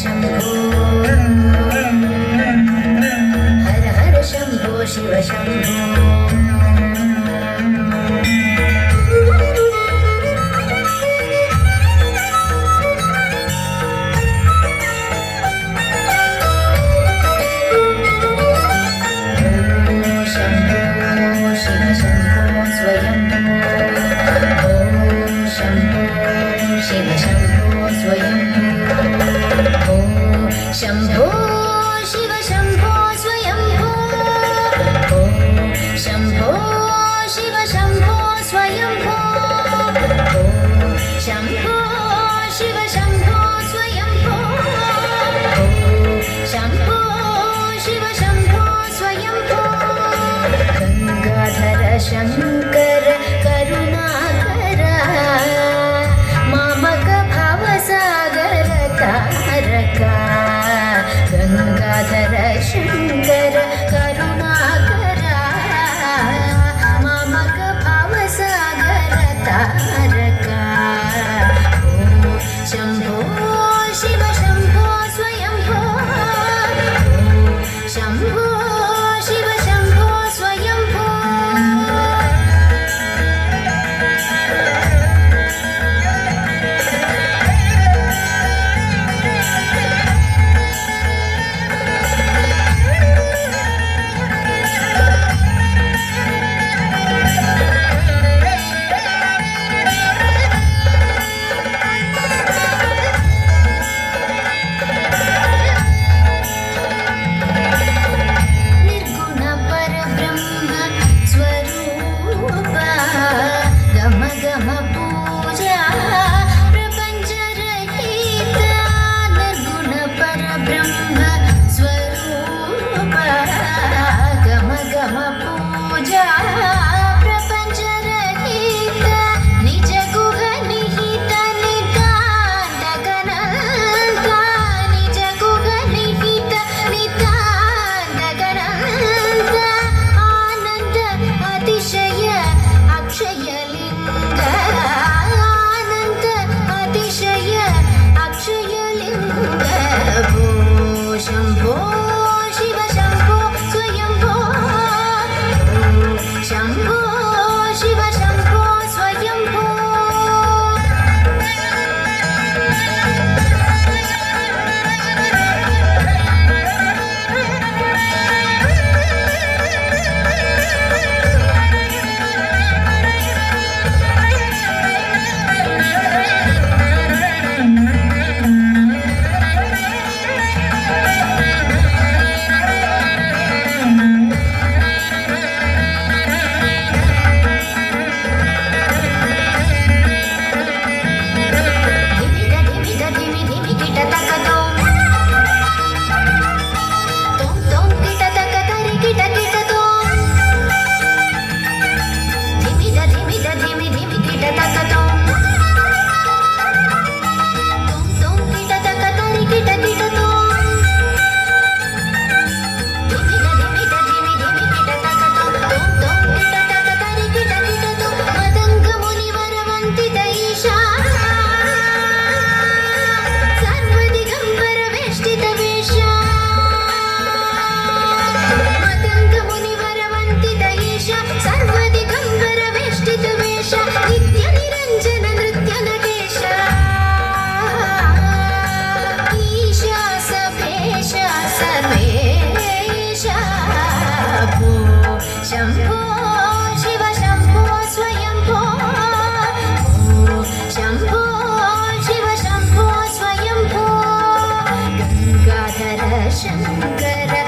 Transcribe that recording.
शम्भो हर हर शम्भो शिव शम्भो शम्भो शिव शम्भो स्वयम्भो शम्भो शिव शम्भो स्वयम्भो शम्भो शिव शम्भो स्वयम्भो शम्भो शिव शम्भो स्वयम्भो गंगाधर शंकर करुणाकर मामक भवसागर तारक गंगाधर शंकर करुणाकर मामक भवसागर तारक शम्भो शिव शम्भो स्वयम्भो शम्भो शिव शम्भो स्वयम्भो शम्भो शिव शम्भो स्वयम्भो शम्भो शिव शम्भो स्वयम्भो गंगाधर शंकर